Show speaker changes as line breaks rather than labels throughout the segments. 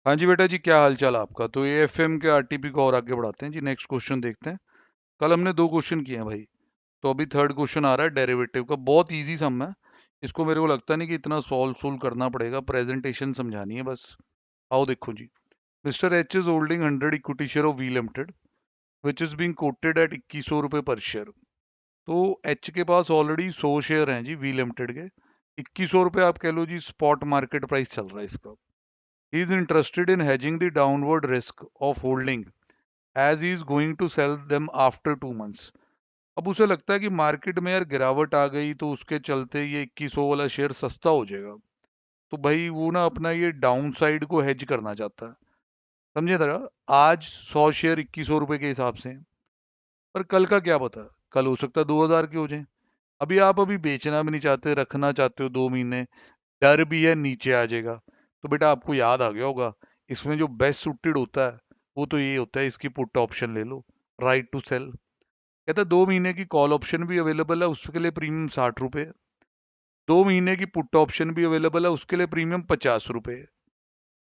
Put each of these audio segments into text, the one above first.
हाँ जी बेटा जी, क्या हाल चाल आपका। तो एएफएम के आरटीपी को और आगे बढ़ाते हैं जी। नेक्स्ट क्वेश्चन देखते हैं। कल हमने 2 क्वेश्चन किए हैं भाई। तो अभी थर्ड क्वेश्चन आ रहा है डेरिवेटिव का। बहुत इजी सम है। इसको मेरे को लगता नहीं कि इतना सोल्व करना पड़ेगा, प्रेजेंटेशन समझानी है बस। आओ देखो जी। Mister H is holding 100 equity share of V limited which is being quoted at 2100 रुपये पर शेयर। तो एच के पास ऑलरेडी 100 शेयर हैं जी वी लिमिटेड के। 2100 रुपये आप कह लो जी, स्पॉट मार्केट प्राइस चल रहा है इसका। He is interested in hedging the downward risk of holding as he is going to sell them after 2 months. अब उसे लगता है कि मार्केट में यार गिरावट आ गई तो उसके चलते ये 2100 वाला शेयर सस्ता हो जाएगा। तो भाई वो ना अपना ये डाउन साइड को हेज करना चाहता है। समझे जरा। आज 100 शेयर 2100 रुपए के हिसाब से हैं, पर कल का क्या पता, कल हो सकता है 2000 के हो जाए। अभी आप अभी बेचना भी नहीं चाहते, रखना चाहते हो 2 महीने। डर भी है नीचे आ जाएगा। तो बेटा आपको याद आ गया होगा, इसमें जो बेस्ट सूटेड होता है वो तो ये होता है, इसकी पुट ऑप्शन ले लो, राइट टू सेल। कहता है 2 महीने की कॉल ऑप्शन भी अवेलेबल है, उसके लिए प्रीमियम 60 रुपए है। 2 महीने की पुट ऑप्शन भी अवेलेबल है, उसके लिए प्रीमियम 50 रुपए है।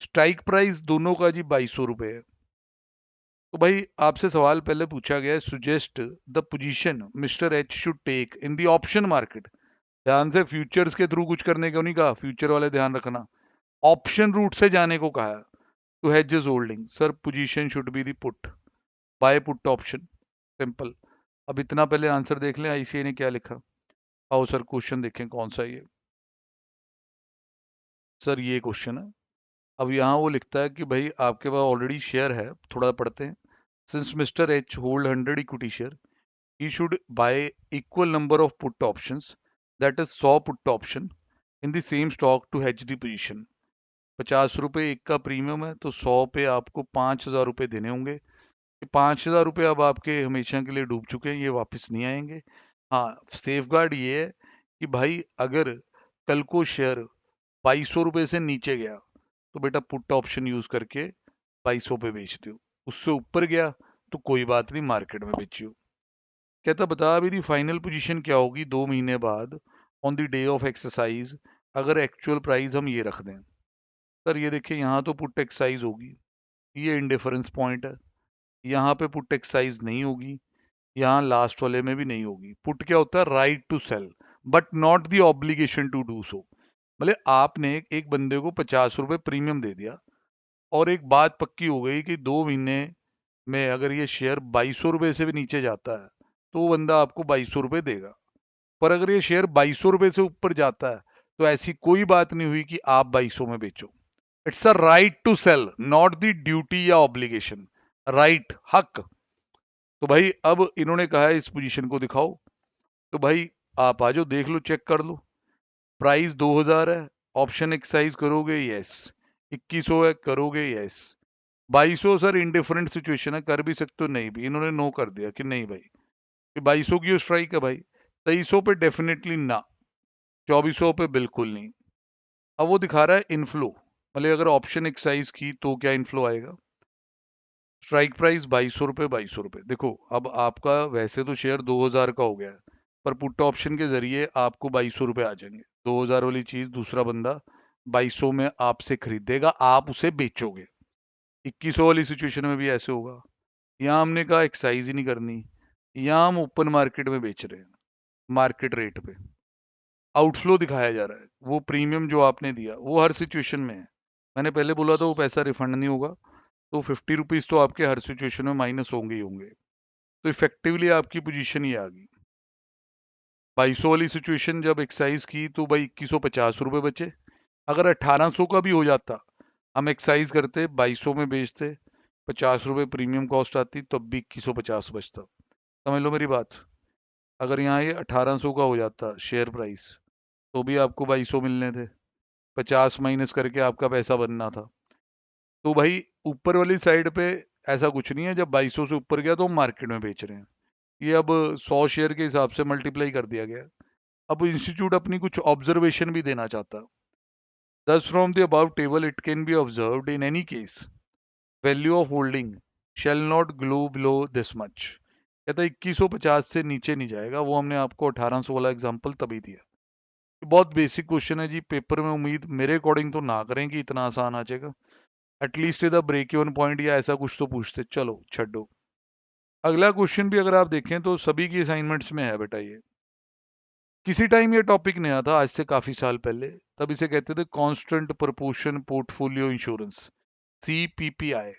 स्ट्राइक प्राइस दोनों का जी 2200 रुपए है। तो भाई आपसे सवाल पहले पूछा गया है, suggest the position Mr H should take in the option market. ध्यान से, फ्यूचर्स के थ्रू कुछ करने को नहीं कहा, फ्यूचर वाले ध्यान रखना। ऑप्शन रूट से जाने को कहा है। To hedges holding sir, position should be the put, buy put option, simple. अब इतना पहले आंसर देख लें आईसीआई ने क्या लिखा। आओ सर क्वेश्चन देखें कौन सा ये। सर ये क्वेश्चन है। अब यहाँ वो लिखता है कि भाई आपके पास ऑलरेडी शेयर है, थोड़ा पढ़ते हैं। Since mister H hold 100 equity share, he should buy equal number of put options, that is 100 put option in the same stock to hedge the position। 50 रुपए एक का प्रीमियम है, तो 100 पे आपको 5000 रुपए देने होंगे। ये 5000 रुपये अब आपके हमेशा के लिए डूब चुके हैं, ये वापस नहीं आएंगे। हाँ, सेफ गार्ड ये है कि भाई अगर कल को शेयर 2200 रुपये से नीचे गया तो बेटा पुट ऑप्शन यूज करके 2200 पे बेच दो। उससे ऊपर गया तो कोई बात नहीं, मार्केट में बेचियो। कहता बता अभी दी फाइनल पोजीशन क्या होगी 2 महीने बाद, on the day of exercise, अगर एक्चुअल प्राइस हम ये रख दें। सर ये देखिए, यहाँ तो पुट एक्सरसाइज होगी, ये इंडिफरेंस पॉइंट है। यहाँ पे पुट एक्सरसाइज नहीं होगी, यहाँ लास्ट वाले में भी नहीं होगी। पुट क्या होता है, right to sell, but not the obligation to do so. मतलब आपने एक बंदे को 50 रुपए प्रीमियम दे दिया, और एक बात पक्की हो गई कि 2 महीने में अगर ये शेयर 2200 रुपये से भी नीचे जाता है तो वो बंदा आपको 2200 रुपये देगा। पर अगर ये शेयर 2200 रुपये से ऊपर जाता है तो ऐसी कोई बात नहीं हुई कि आप 2200 में बेचो। It's a right to sell, not the duty या ऑब्लिगेशन। राइट, हक। तो भाई अब इन्होंने कहा है इस पोजीशन को दिखाओ। तो भाई आप आ जाओ, देख लो, चेक कर लो। प्राइस 2000 है, ऑप्शन एक्सरसाइज करोगे, यस। 2100 है, करोगे, यस। 2200 सर इनडिफरेंट सिचुएशन है, कर भी सकते हो, नहीं भी। इन्होंने नो कर दिया कि नहीं भाई, कि 2200 की स्ट्राइक है भाई। 2300 पे डेफिनेटली ना, 2400 पे बिल्कुल नहीं। अब वो दिखा रहा है इनफ्लो, मतलब अगर ऑप्शन एक्सरसाइज की तो क्या इनफ्लो आएगा। स्ट्राइक प्राइस 2200 रुपये, 2200 रुपये। देखो अब आपका वैसे तो शेयर 2000 का हो गया है, पर पुट ऑप्शन के जरिए आपको 2200 रुपये आ जाएंगे। 2000 वाली चीज दूसरा बंदा 2200 में आपसे खरीदेगा, आप उसे बेचोगे। 2100 वाली सिचुएशन में भी ऐसे होगा। यहाँ हमने कहा एक्सरसाइज ही नहीं करनी, यहाँ हम ओपन मार्केट में बेच रहे हैं, मार्केट रेट पे। आउटफ्लो दिखाया जा रहा है, वो प्रीमियम जो आपने दिया वो हर सिचुएशन में है। मैंने पहले बोला था वो पैसा रिफंड नहीं होगा। तो 50 रुपीज तो आपके हर सिचुएशन में माइनस होंगे ही होंगे। तो इफेक्टिवली आपकी पोजीशन ये आ गई। 2200 वाली सिचुएशन जब एक्साइज की तो भाई 2150 रुपये बचे। अगर 1800 का भी हो जाता, हम एक्साइज करते 2200 में बेचते, 50 रुपये प्रीमियम कॉस्ट आती, तब भी 2150 बचता। समझ लो मेरी बात। अगर यहाँ ये 1800 का हो जाता शेयर प्राइस, तो भी आपको 2200 मिलने थे, 50 माइनस करके आपका पैसा बनना था। तो भाई ऊपर वाली साइड पे ऐसा कुछ नहीं है, जब 2200 से ऊपर गया तो हम मार्केट में बेच रहे हैं। ये अब 100 शेयर के हिसाब से मल्टीप्लाई कर दिया गया। अब इंस्टीट्यूट अपनी कुछ ऑब्जर्वेशन भी देना चाहता है। Thus from the above table it can be observed in any case value of holding shall not go below this much। कहता है 2150 से नीचे नहीं जाएगा, वो हमने आपको 1800 वाला एग्जांपल तभी दिया। ये बहुत बेसिक क्वेश्चन है जी, पेपर में उम्मीद मेरे अकॉर्डिंग तो ना करें कि इतना आसान आ जाएगा। एटलीस्ट इधर ब्रेक इवन पॉइंट या ऐसा कुछ तो पूछते। चलो छड्डो। अगला क्वेश्चन भी अगर आप देखें तो सभी की असाइनमेंट्स में है बेटा ये। किसी टाइम ये टॉपिक नया था, आज से काफी साल पहले। तब इसे कहते थे constant proportion portfolio insurance, CPPI।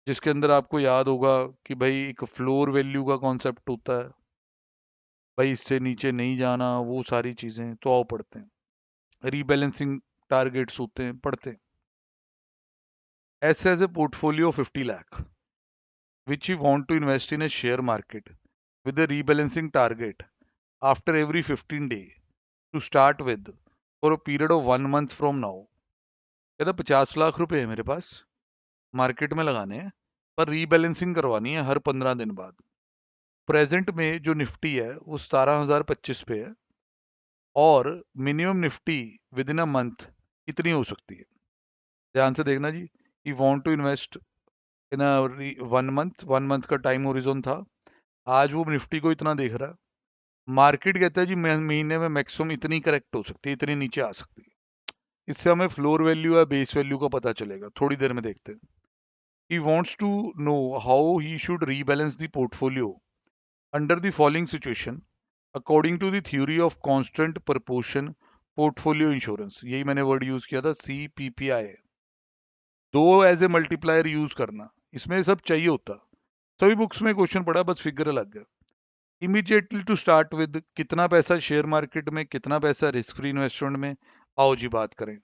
जिसके अंदर आपको याद होगा कि भाई एक फ्लोर वैल्यू का कॉन्सेप्ट होता है, भाई इससे नीचे नहीं जाना, वो सारी चीजें तो आओ पढ़ते हैं। रीबैलेंसिंग टारगेट्स होते हैं, पढ़ते हैं। ऐसे as a portfolio 50 lakh which you want to invest in a share market with a rebalancing target after every 15 day to start with for a period of 1 month from now। कहता 50 लाख रुपए है मेरे पास, market में लगाने हैं, पर रीबैलेंसिंग करवानी है हर 15 दिन बाद। प्रेजेंट में जो निफ्टी है वो 17,025 पे है, और minimum Nifty within a month कितनी हो सकती है। ध्यान से देखना जी। You want to invest in a 1 month, 1 month का टाइम होरिजोन था। आज वो निफ्टी को इतना देख रहा है, मार्केट कहता है जी महीने में मैक्सिमम इतनी करेक्ट हो सकती है, इतनी नीचे आ सकती है। इससे हमें फ्लोर वैल्यू या बेस वैल्यू का पता चलेगा, थोड़ी देर में देखते हैं। He wants to know how he should rebalance the portfolio under the following situation according to the theory of constant proportion portfolio insurance। यही मैंने वर्ड यूज किया था, CPPI। दो एज ए मल्टीप्लायर यूज करना, इसमें सब चाहिए होता। सभी बुक्स में क्वेश्चन पड़ा, बस फिगर अलग है। इमीडिएटली टू स्टार्ट विद, कितना पैसा शेयर मार्केट में, कितना पैसा रिस्क फ्री इन्वेस्टमेंट में, आओ जी बात करें।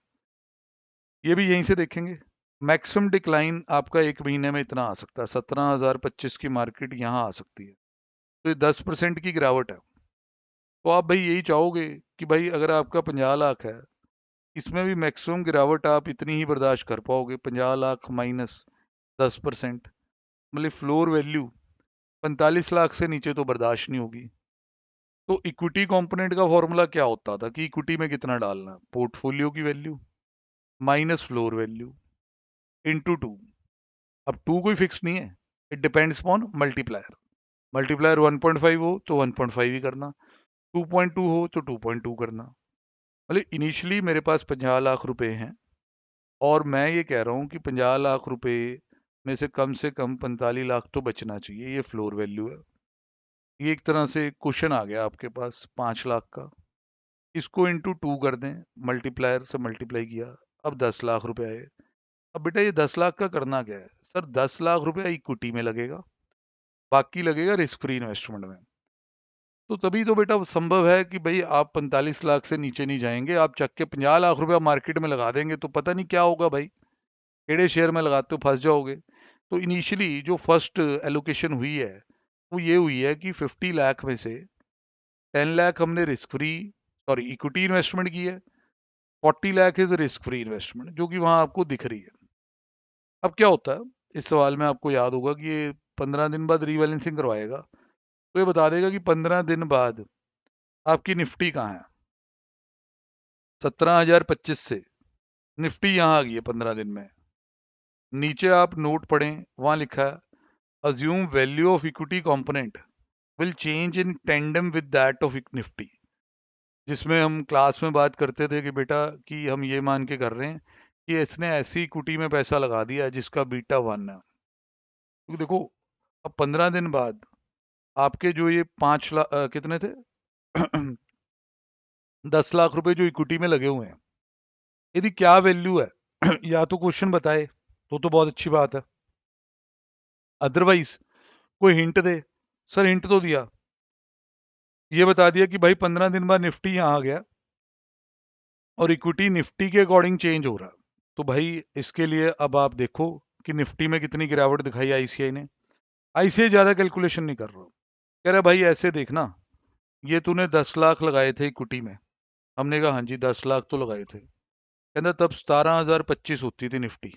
ये भी यहीं से देखेंगे। मैक्सिमम डिक्लाइन आपका एक महीने में इतना आ सकता है, 17,025 की मार्केट यहाँ आ सकती है, तो ये 10% की गिरावट है। तो आप भाई यही चाहोगे कि भाई अगर आपका 50 लाख है, इसमें भी मैक्सिमम गिरावट आप इतनी ही बर्दाश्त कर पाओगे, 50 लाख माइनस 10%, मतलब फ्लोर वैल्यू 45 लाख से नीचे तो बर्दाश्त नहीं होगी। तो इक्विटी कंपोनेंट का फॉर्मूला क्या होता था कि इक्विटी में कितना डालना, पोर्टफोलियो की value minus floor value into 2। अब 2 कोई फिक्स नहीं है, it depends upon multiplier. Multiplier 1.5 हो तो 1.5 ही करना, 2.2 हो तो 2.2 करना। मतलब इनिशियली मेरे पास 50 लाख रुपए हैं, और मैं ये कह रहा हूँ कि 50 लाख रुपए में से कम 45 लाख तो बचना चाहिए, ये फ्लोर वैल्यू है। ये एक तरह से क्वेश्चन आ गया आपके पास 5 लाख का, इसको इंटू 2 कर दें, मल्टीप्लायर से मल्टीप्लाई किया, अब 10 लाख रुपए आए। अब बेटा ये 10 लाख का करना क्या है सर, 10 लाख रुपया इक्विटी में लगेगा, बाकी लगेगा रिस्क फ्री इन्वेस्टमेंट में। तो तभी तो बेटा संभव है कि भाई आप 45 लाख से नीचे नहीं जाएंगे, आप चक के 50 लाख रुपया मार्केट में लगा देंगे तो पता नहीं क्या होगा भाई, केड़े शेयर में लगाते हो फंस जाओगे। तो इनिशियली जो फर्स्ट एलोकेशन हुई है वो ये हुई है कि 50 लाख में से 10 लाख हमने risk free, sorry equity investment की है, 40 lakh is risk free investment, जो कि वहां आपको दिख रही है। अब क्या होता है, इस सवाल में आपको याद होगा कि ये 15 दिन बाद रीबैलेंसिंग करवाएगा, तो ये बता देगा कि 15 दिन बाद आपकी निफ्टी कहाँ है। 17,025 से निफ्टी यहाँ आ गई है 15 दिन में। नीचे आप नोट पढ़ें, वहां लिखा है assume value of equity component will change in tandem with that of Nifty. जिसमें हम क्लास में बात करते थे कि बेटा कि हम ये मान के कर रहे हैं कि इसने ऐसी इक्विटी में पैसा लगा दिया जिसका बीटा 1 है। क्योंकि देखो, अब 15 दिन बाद आपके जो ये 5 लाख कितने थे 10 लाख रुपए जो इक्विटी में लगे हुए हैं, यदि क्या वैल्यू है या तो क्वेश्चन बताए तो बहुत अच्छी बात है, अदरवाइज कोई हिंट दे। सर हिंट तो दिया, ये बता दिया कि भाई 15 दिन बाद निफ्टी यहाँ आ गया और इक्विटी निफ्टी के अकॉर्डिंग चेंज हो रहा। तो भाई इसके लिए अब आप देखो कि निफ्टी में कितनी गिरावट दिखाई आईसीआई ने। आईसीआई ज्यादा कैलकुलेशन नहीं कर रहा, कह रहा भाई ऐसे देखना, ये तूने 10 लाख लगाए थे इक्विटी में। हमने कहा हाँ जी 10 लाख तो लगाए थे। कहता तब 17,025 होती थी निफ्टी।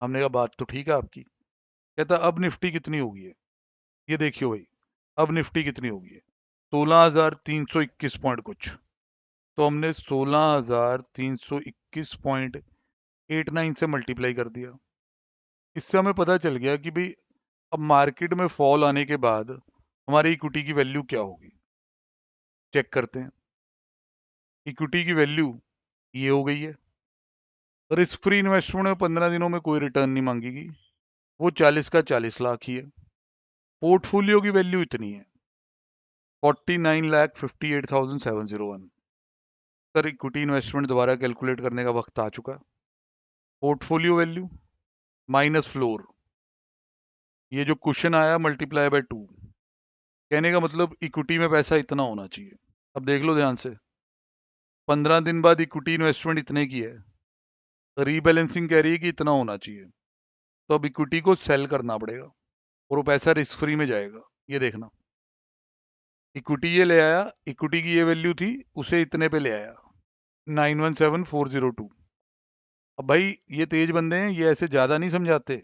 हमने कहा बात तो ठीक है आपकी। कहता अब निफ्टी कितनी होगी है, ये देखियो भाई, अब निफ्टी कितनी होगी है, 16,321 पॉइंट कुछ। तो हमने 16,321.89 से मल्टीप्लाई कर दिया। इससे हमें पता चल गया कि भाई अब मार्केट में फॉल आने के बाद हमारी इक्विटी की वैल्यू क्या होगी। चेक करते हैं, इक्विटी की वैल्यू ये हो गई है, रिस्क फ्री इन्वेस्टमेंट में 15 दिनों में कोई रिटर्न नहीं मांगेगी, वो 40 का 40 लाख ही है। पोर्टफोलियो की वैल्यू इतनी है 49,58,701। सर इक्विटी इन्वेस्टमेंट दोबारा कैलकुलेट करने का वक्त आ चुका है। पोर्टफोलियो वैल्यू माइनस फ्लोर, ये जो क्वेश्चन आया मल्टीप्लाई बाय 2, कहने का मतलब इक्विटी में पैसा इतना होना चाहिए। अब देख लो ध्यान से, 15 दिन बाद इक्विटी इन्वेस्टमेंट इतने की है, रीबैलेंसिंग कह रही है कि इतना होना चाहिए, तो अब इक्विटी को सेल करना पड़ेगा और वो पैसा रिस्क फ्री में जाएगा। ये देखना, इक्विटी ये ले आया, इक्विटी की ये वैल्यू थी, उसे इतने पे ले आया 917402। अब भाई ये तेज बंदे हैं, ये ऐसे ज्यादा नहीं समझाते।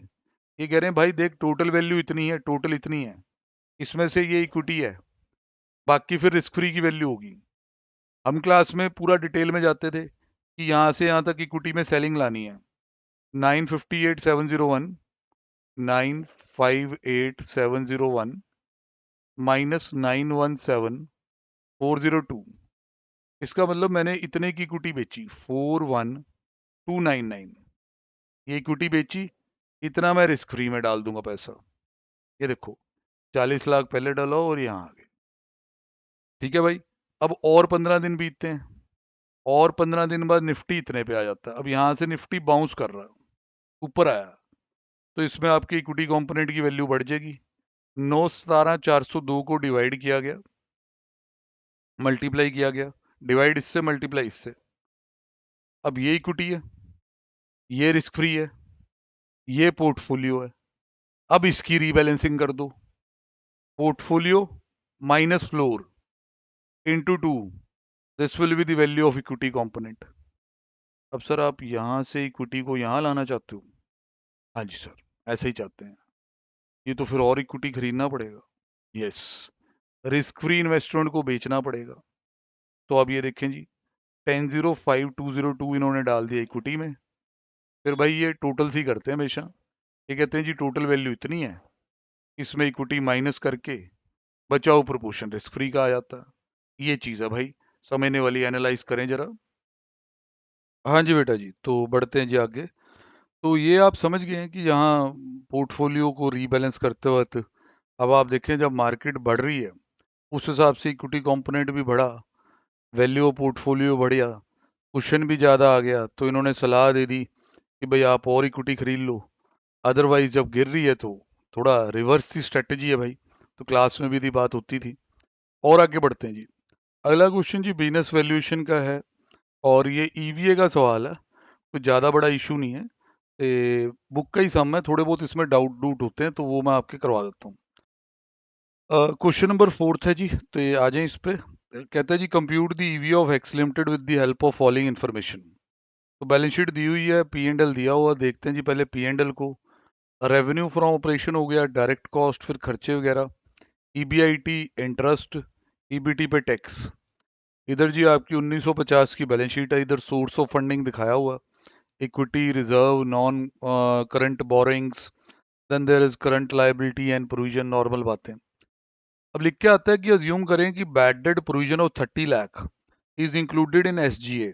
ये कह रहे हैं भाई देख टोटल वैल्यू इतनी है, टोटल इतनी है, इसमें से ये इक्विटी है, बाकी फिर रिस्क फ्री की वैल्यू होगी। हम क्लास में पूरा डिटेल में जाते थे कि यहाँ से यहाँ तक इक्विटी में सेलिंग लानी है। 958701 958701 माइनस 917402, इसका मतलब मैंने इतने की इक्विटी बेची 41299, ये इक्विटी बेची, इतना मैं रिस्क फ्री में डाल दूंगा पैसा। ये देखो 40 लाख पहले डाला और यहाँ आ गए। ठीक है भाई, अब और 15 दिन बीतते हैं, और 15 दिन बाद निफ्टी इतने पे आ जाता है। अब यहाँ से निफ्टी बाउंस कर रहा है, ऊपर आया, तो इसमें आपकी इक्विटी कंपोनेंट की वैल्यू बढ़ जाएगी। 9,17,402 को डिवाइड किया गया, मल्टीप्लाई किया गया, डिवाइड इससे मल्टीप्लाई इससे। अब ये इक्विटी है, ये रिस्क फ्री है, ये पोर्टफोलियो है। अब इसकी रीबैलेंसिंग कर दो, portfolio minus floor into 2, this will be the value of equity component. अब सर आप यहां से इक्विटी को यहां लाना चाहते हो? हाँ जी सर, ऐसे ही चाहते हैं। ये तो फिर और इक्विटी खरीदना पड़ेगा। यस, रिस्क फ्री इन्वेस्टमेंट को बेचना पड़ेगा। तो अब ये देखें जी, 10,05,202 इन्होंने डाल दिया इक्विटी में। फिर भाई ये टोटल्स ही करते हैं हमेशा, ये कहते हैं जी टोटल वैल्यू इतनी है, इसमें इक्विटी माइनस करके बचा हुआ प्रोपोर्शन रिस्क फ्री का आ जाता है। ये चीज़ है भाई, समझने वाली, एनालाइज करें जरा। हाँ जी बेटा जी, तो बढ़ते हैं जी आगे। तो ये आप समझ गए हैं कि यहाँ पोर्टफोलियो को रीबैलेंस करते वक्त अब आप देखें जब मार्केट बढ़ रही है उस हिसाब से इक्विटी कंपोनेंट भी बढ़ा, वैल्यू ऑफ पोर्टफोलियो बढ़िया, क्वेश्चन भी ज़्यादा आ गया, तो इन्होंने सलाह दे दी कि भाई आप और इक्विटी खरीद लो। अदरवाइज जब गिर रही है तो थोड़ा रिवर्स सी स्ट्रेटजी है भाई, तो क्लास में भी दी बात होती थी। और आगे बढ़ते हैं जी, अगला क्वेश्चन जी बिजनेस वैल्यूएशन का है, और ये ईवीए का सवाल है, कुछ ज़्यादा बड़ा इशू नहीं है, बुक का ही सम है, थोड़े बहुत इसमें डाउट डूट होते हैं तो वो मैं आपके करवा देता हूँ। क्वेश्चन नंबर 4 है जी, तो ये आ जाए इस पे। कहता है जी compute the EV of X limited with the help of following information. तो बैलेंस शीट दी हुई है, पी एंड एल दिया हुआ, देखते हैं जी पहले पी एंड एल को। रेवेन्यू फ्रॉम ऑपरेशन हो गया, डायरेक्ट कॉस्ट, फिर खर्चे वगैरह, ईबीआईटी इंटरेस्ट, ईबीटी पे टैक्स। इधर जी आपकी 1950 की बैलेंस शीट है, इधर सोर्स ऑफ फंडिंग दिखाया हुआ, equity, reserve, non current borrowings, then there is current liability and provision, normal बातें। अब लिख के आता है कि अज्यूम करें कि bad debt provision of 30 lakh is included in SGA.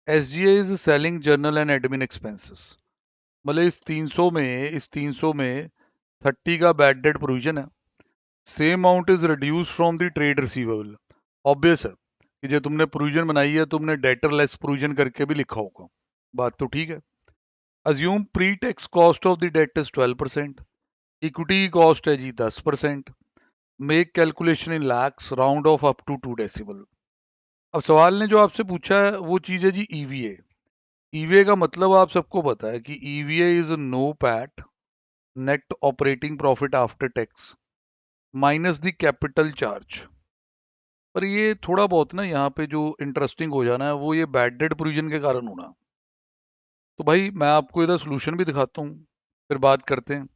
SGA is selling general and admin expenses. मतलब इस 300 में 30 का बैड डेट प्रोविजन है, same amount is reduce from the trade receivable. Obvious है कि जो तुमने प्रोविजन बनाई है तुमने डेटर लेस प्रोविजन करके भी लिखा होगा, बात तो ठीक है। Assume pre tax cost of the debt is 12%, equity की कॉस्ट है जी 10%, make calculation in lakhs, round off up to 2 decimal. अब सवाल ने जो आपसे पूछा है वो चीज है जी ईवीए। ईवीए का मतलब आप सबको पता है कि EVA is NOPAT, net operating profit after tax minus the capital charge. पर ये थोड़ा बहुत ना यहाँ पे जो इंटरेस्टिंग हो जाना है वो ये बैड डेट प्रोविजन के कारण होना। तो भाई मैं आपको इधर सोल्यूशन भी दिखाता हूँ, फिर बात करते हैं।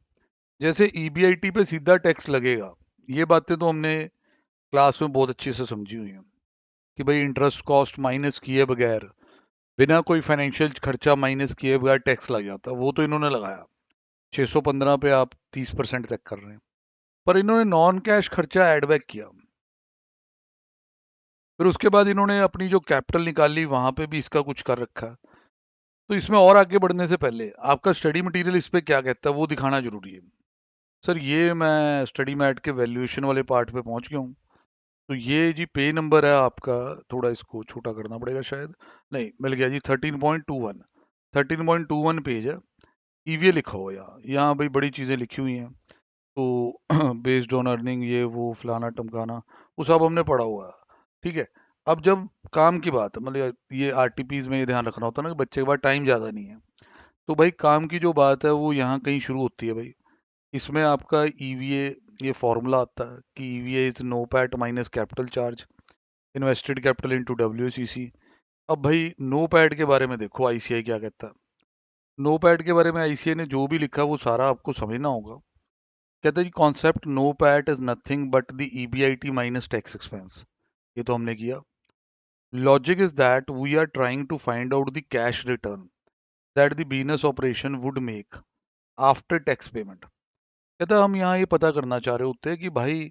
जैसे ईबीआईटी पे सीधा टैक्स लगेगा, ये बातें तो हमने क्लास में बहुत अच्छे से समझी हुई हैं कि भाई इंटरेस्ट कॉस्ट माइनस किए बगैर, बिना कोई फाइनेंशियल खर्चा माइनस किए बगैर टैक्स लग जाता है, वो तो इन्होंने लगाया। 615 पे आप 30% तक कर रहे हैं, पर इन्होंने नॉन कैश खर्चा एड बैक किया। फिर उसके बाद इन्होंने अपनी जो कैपिटल निकाली वहां पे भी इसका कुछ कर रखा है। तो इसमें और आगे बढ़ने से पहले आपका स्टडी मटेरियल इस पे क्या कहता है वो दिखाना जरूरी है। सर ये मैं स्टडी मैट के वैल्यूएशन वाले पार्ट पे पहुंच गया हूँ। तो ये जी पे नंबर है आपका, थोड़ा इसको छोटा करना पड़ेगा शायद, नहीं मिल गया जी 13.21, 13.21 पेज है। ईवीए लिखा हुआ है यहाँ भाई बड़ी चीज़ें लिखी हुई हैं। तो बेस्ड ऑन अर्निंग ये वो फलाना टमकाना वो सब हमने पढ़ा हुआ है। ठीक है। अब जब काम की बात है, मतलब ये आरटीपीज में ये ध्यान रखना होता है ना कि बच्चे के पास टाइम ज़्यादा नहीं है। तो भाई काम की जो बात है वो यहाँ कहीं शुरू होती है भाई। इसमें आपका ईवीए, ये फॉर्मूला आता है कि EVA is NOPAT minus capital charge invested capital into WCC. अब भाई नो पैट के बारे में देखो आईसीआई क्या कहता है। नो पैट के बारे में आईसीआई ने जो भी लिखा वो सारा आपको समझना होगा। कहता है कि concept NOPAT is nothing but the EBIT minus tax expense. ये तो हमने किया। Logic is that we are trying to find out the cash return that the business operation would make after tax payment. कहता है हम यहाँ ये पता करना चाह रहे होते हैं कि भाई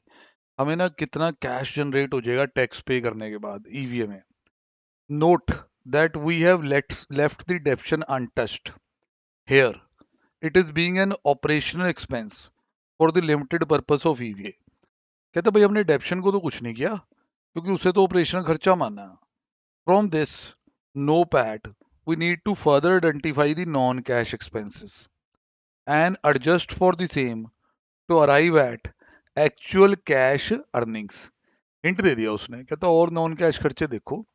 हमें ना कितना कैश जनरेट हो जाएगा टैक्स पे करने के बाद ईवीए में। Note that we have left the depreciation untouched here, it is being an operational expense for the limited purpose of EVA. कहता भाई हमने डेप्शन को तो कुछ नहीं किया क्योंकि उसे तो ऑपरेशनल खर्चा माना है। From this NOPAT we need to further identify the non cash expenses and adjust for the same to arrive at actual cash earnings. Hint दे दिया उसने, कहता और नॉन कैश खर्चे देखो,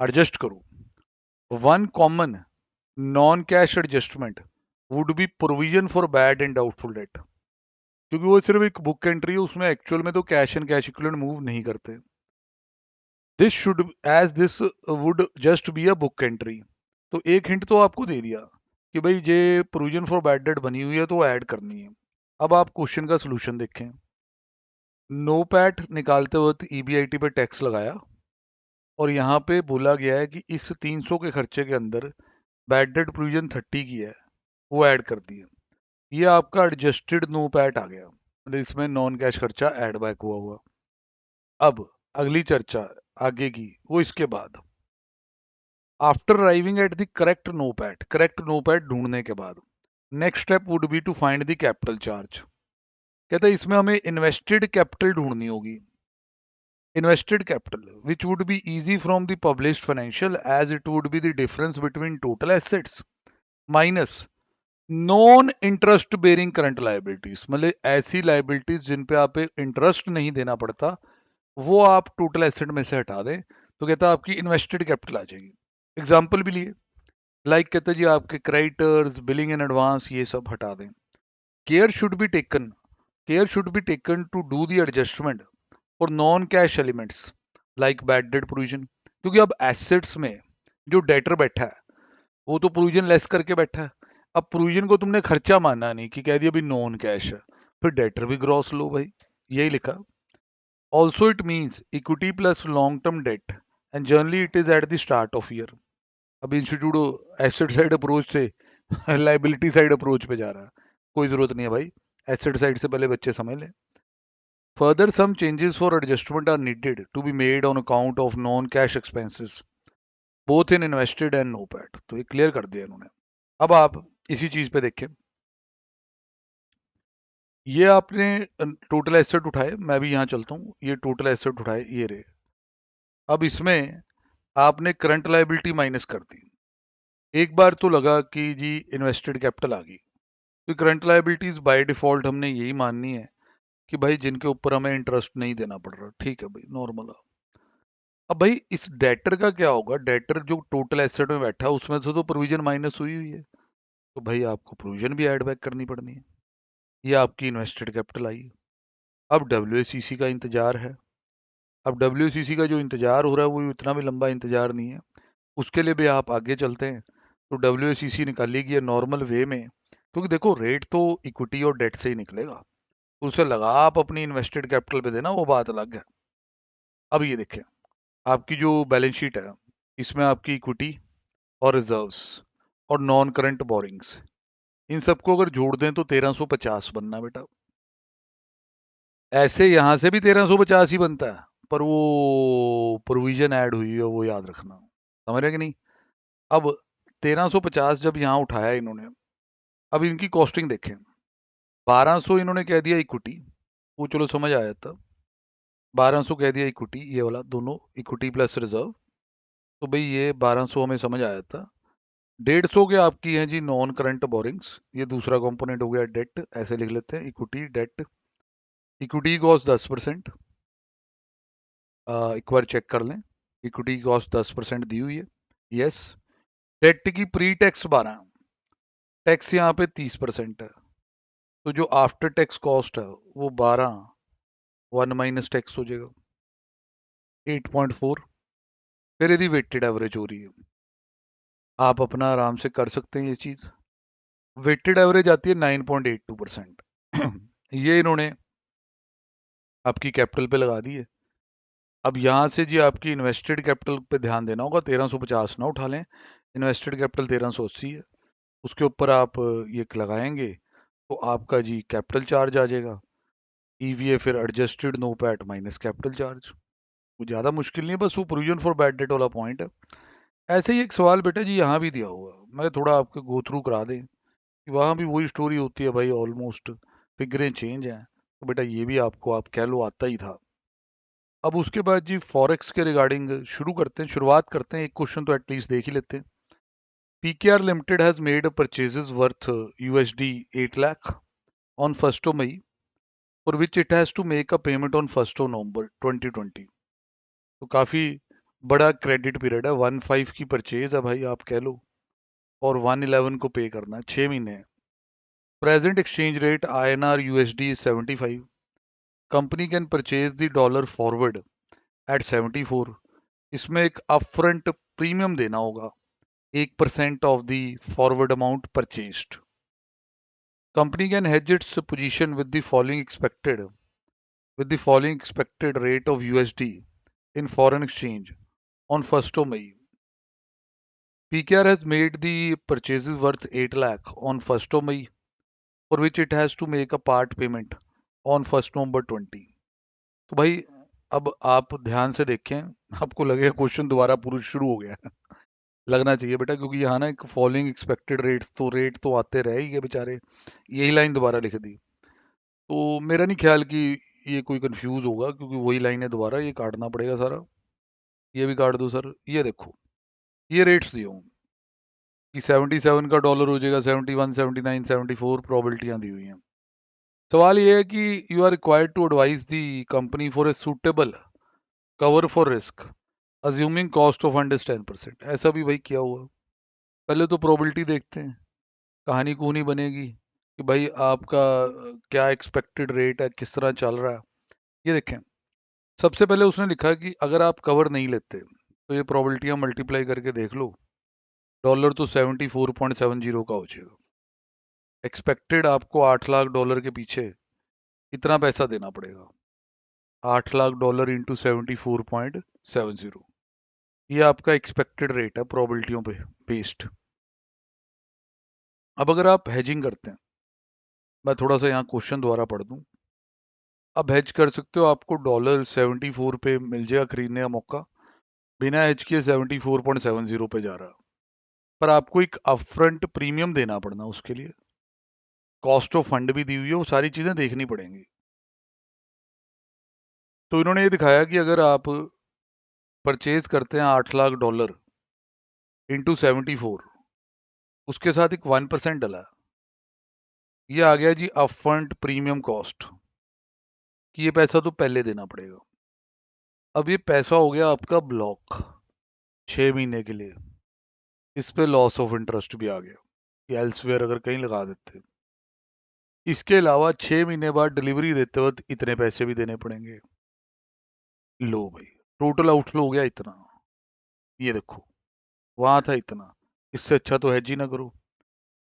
एडजस्ट करो। One common noun cash adjustment would be provision for bad and doubtful debt. क्योंकि वो सिर्फ एक बुक एंट्री है, उसमें एक्चुअल में तो cash and cash equivalent move नहीं करते। This should as this would just be a book entry. तो एक हिंट तो आपको दे दिया कि भाई ये प्रोविजन फॉर बैड डेट बनी हुई है तो ऐड करनी है। अब आप क्वेश्चन का सोल्यूशन देखें। नो पैट निकालते वक्त ईबीआईटी पे टैक्स लगाया और यहाँ पे बोला गया है कि इस 300 के खर्चे के अंदर बैड डेट प्रोविजन 30 की है, वो ऐड कर दी है। ये आपका एडजस्टेड नो पैट आ गया, मतलब इसमें नॉन कैश खर्चा ऐड बैक हुआ हुआ। अब अगली चर्चा आगे की वो इसके बाद, after arriving at the correct NOPAT ढूंढने के बाद next step would be to find the capital charge. कहते हैं इसमें हमें इन्वेस्टेड कैपिटल ढूंढनी होगी। Invested capital, which would be easy from the published financial as it would be the difference between total assets minus non interest bearing current liabilities, मतलब ऐसी liabilities जिन पे आप इंटरेस्ट नहीं देना पड़ता वो आप टोटल एसेट में से हटा दें तो कहता है आपकी इन्वेस्टेड कैपिटल आ जाएगी। एग्जांपल भी लिए, लाइक कहते हैं जी आपके क्रेडिटर्स बिलिंग इन एडवांस ये सब हटा दें। Care should be taken care should be taken to do the adjustment और non cash elements like bad debt provision, क्योंकि अब एसेट्स में जो डेटर बैठा है वो तो प्रोविजन लेस करके बैठा है। अब प्रोविजन को तुमने खर्चा माना नहीं कि कह दिया भाई नॉन कैश है, फिर डेटर भी ग्रॉस लो भाई, यही लिखा। Also it means equity plus long term debt and generally it is at the start of year. अब इंस्टीट्यूट एसेट साइड अप्रोच से लाइबिलिटी साइड अप्रोच पे जा रहा है, कोई जरूरत नहीं है भाई, एसेट साइड से पहले बच्चे समझ लें। Further, some changes for adjustment are needed to be made on account of non-cash expenses, both in invested and NOPAT। तो ये क्लियर कर दिया इन्होंने। अब आप इसी चीज पे देखें, ये आपने टोटल एसेट उठाए, मैं भी यहाँ चलता हूँ, ये टोटल एसेट उठाए ये रहे। अब इसमें आपने करंट लाइबिलिटी माइनस कर दी। एक बार तो लगा कि जी इन्वेस्टेड कैपिटल आ गई, तो करंट लाइबिलिटीज बाय डिफॉल्ट हमने यही माननी है कि भाई जिनके ऊपर हमें इंटरेस्ट नहीं देना पड़ रहा, ठीक है भाई नॉर्मल। अब भाई इस डेटर का क्या होगा, डेटर जो टोटल एसेट में बैठा है उसमें से तो प्रोविजन माइनस हुई हुई है, तो भाई आपको प्रोविजन भी ऐड बैक करनी पड़नी है। ये आपकी इन्वेस्टेड कैपिटल आई। अब डब्ल्यूएसीसी का इंतजार है। अब डब्ल्यूसीसी का जो इंतजार हो रहा है वो इतना भी लंबा इंतजार नहीं है, उसके लिए भी आप आगे चलते हैं। तो डब्ल्यूएसीसी निकाली गई है नॉर्मल वे में, क्योंकि देखो रेट तो इक्विटी और डेट से ही निकलेगा, तो उसे लगा आप अपनी इन्वेस्टेड कैपिटल पे देना वो बात अलग है। अब ये देखें आपकी जो बैलेंस शीट है इसमें आपकी इक्विटी और रिजर्व्स और नॉन करंट बोरिंग्स, इन सबको अगर जोड़ दें तो 1350 बनना बेटा। ऐसे यहां से भी 1350 ही बनता है, पर वो प्रोविजन ऐड हुई है वो याद रखना, समझ रहे कि नहीं। अब 1350 जब यहाँ उठाया इन्होंने, अब इनकी कॉस्टिंग देखें। 1200 इन्होंने कह दिया इक्विटी, वो चलो समझ आया था। 1200 कह दिया इक्विटी, ये वाला दोनों इक्विटी प्लस रिजर्व, तो भाई ये 1200 हमें समझ आया था। 150 के आपकी है जी नॉन करंट बोरिंग्स, ये दूसरा कंपोनेंट हो गया डेट, ऐसे लिख लेते हैं इक्विटी डेट। इक्विटी कॉस्ट 10%, एक बार चेक कर लें, इक्विटी कॉस्ट 10% दी हुई है, यस। डेट की प्री टैक्स 12, टैक्स यहाँ पे 30% है, तो जो आफ्टर टैक्स कॉस्ट है वो 12, 1 माइनस टैक्स हो जाएगा 8.4। फिर यदि वेटेड एवरेज हो रही है, आप अपना आराम से कर सकते हैं ये चीज। वेटेड एवरेज आती है 9.82%। ये इन्होंने आपकी कैपिटल पे लगा दी है। अब यहाँ से जी आपकी इन्वेस्टेड कैपिटल पे ध्यान देना होगा, 1350 ना उठा लें, इन्वेस्टेड कैपिटल 1380 है, उसके ऊपर आप ये लगाएंगे तो आपका जी कैपिटल चार्ज आ जाएगा, ईवीए फिर adjusted NOPAT minus capital charge. वो ज़्यादा मुश्किल नहीं है, बस वो प्रोविजन फॉर बैड डेट वाला पॉइंट है। ऐसे ही एक सवाल बेटा जी यहाँ भी दिया हुआ, मैं थोड़ा आपको गो थ्रू करा दें कि वहाँ भी वही स्टोरी होती है भाई, ऑलमोस्ट फिगरें चेंज हैं, तो बेटा ये भी आपको आप कह लो आता ही था। अब उसके बाद जी फॉरेक्स के रिगार्डिंग शुरू करते हैं, शुरुआत करते हैं, एक क्वेश्चन तो एटलीस्ट देख ही लेते हैं। PKR limited has made purchases worth USD 8 lakh on 1 May, for which it has to make a payment on 1 November 2020। तो काफी बड़ा क्रेडिट पीरियड है, 1/5 की परचेज है भाई आप कह लो, और 1/11 को पे करना है, 6 महीने। Present exchange rate INR USD 75, company can purchase the dollar forward at 74। इसमें एक अपफ्रंट प्रीमियम देना होगा, 1% of the forward amount purchased. Company can hedge its position with the following expected rate of USD in foreign exchange on 1st of May. PKR has made the purchases worth 8 lakh on 1st of May, for which it has to make a part payment on 1st November 20। तो भाई अब आप ध्यान से देखें, आपको लगेगा question दोबारा पूरा शुरू हो गया। लगना चाहिए बेटा, क्योंकि यहाँ ना एक फॉलोइंग एक्सपेक्टेड रेट्स, तो रेट तो आते रहे ही है बेचारे, यही लाइन दोबारा लिख दी। तो मेरा नहीं ख्याल कि ये कोई कंफ्यूज होगा, क्योंकि वही लाइन है दोबारा, ये काटना पड़ेगा सारा, ये भी काट दो सर। ये देखो, ये रेट्स दिए हूँ कि 77 का डॉलर हो जाएगा 71, 79, 74 प्रोबेबिलिटियां दी हुई हैं। सवाल ये है कि you are required to advise the company for a suitable cover for risk assuming cost of fund is 10%। ऐसा भी भाई किया हुआ। पहले तो प्रोबेबिलिटी देखते हैं, कहानी कूनी बनेगी कि भाई आपका क्या एक्सपेक्टेड रेट है, किस तरह चल रहा है। ये देखें, सबसे पहले उसने लिखा कि अगर आप कवर नहीं लेते तो ये प्रोबेबिलिटियां मल्टीप्लाई करके देख लो, डॉलर तो 74.70 का हो जाएगा। एक्सपेक्टेड आपको 8 लाख डॉलर के पीछे इतना पैसा देना पड़ेगा, 8 लाख डॉलर इंटू 74.70, ये आपका एक्सपेक्टेड रेट है प्रोबेबिलिटियों पे बेस्ड। अब अगर आप हेजिंग करते हैं, मैं थोड़ा सा यहाँ क्वेश्चन दोबारा पढ़ दूं। अब हेज कर सकते हो, आपको डॉलर 74 पे मिल जाएगा खरीदने का मौका, बिना हेज किए 74.70 पे जा रहा है, पर आपको एक अपफ्रंट प्रीमियम देना पड़ना उसके लिए, कॉस्ट ऑफ फंड भी दी हुई है, वो सारी चीजें देखनी पड़ेंगी। तो इन्होंने ये दिखाया कि अगर आप परचेज करते हैं 8 लाख डॉलर इंटू 74, उसके साथ एक 1% डला, ये आ गया जी अपफ्रंट प्रीमियम कॉस्ट, कि ये पैसा तो पहले देना पड़ेगा। अब ये पैसा हो गया आपका ब्लॉक 6 महीने के लिए, इस पे लॉस ऑफ इंटरेस्ट भी आ गया, या एल्सवेयर अगर कहीं लगा देते। इसके अलावा 6 महीने बाद डिलीवरी देते वक्त इतने पैसे भी देने पड़ेंगे। लो भाई, टोटल आउटफ्लो हो गया इतना, ये देखो वहां था इतना, इससे अच्छा तो हेज ही ना करो।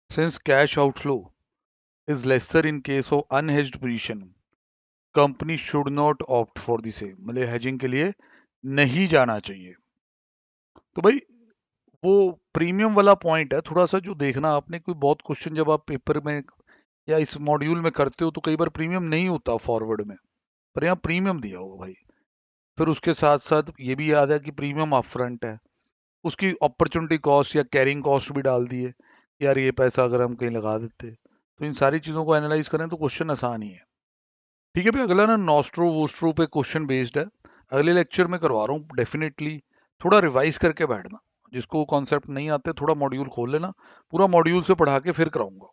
Since cash outflow is lesser in case of unhedged position, company should not opt for the same, मतलब हेजिंग के लिए नहीं जाना चाहिए। तो भाई वो प्रीमियम वाला पॉइंट है थोड़ा सा जो देखना आपने, कोई बहुत क्वेश्चन जब आप पेपर में या इस मॉड्यूल में करते हो तो कई बार प्रीमियम नहीं होता फॉरवर्ड में, पर यहाँ प्रीमियम दिया होगा भाई। फिर उसके साथ साथ ये भी याद है कि प्रीमियम अप फ्रंट है, उसकी अपॉर्चुनिटी कॉस्ट या कैरिंग कॉस्ट भी डाल दिए, यार ये पैसा अगर हम कहीं लगा देते। तो इन सारी चीज़ों को एनालाइज करें तो क्वेश्चन आसान ही है। ठीक है भाई, अगला ना नॉस्ट्रो वोस्ट्रो पे क्वेश्चन बेस्ड है, अगले लेक्चर में करवा रहा हूँ डेफिनेटली। थोड़ा रिवाइज करके बैठना, जिसको कॉन्सेप्ट नहीं आते थोड़ा मॉड्यूल खोल लेना, पूरा मॉड्यूल से पढ़ा के फिर कराऊंगा।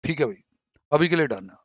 ठीक है भाई, अभी के लिए डन है।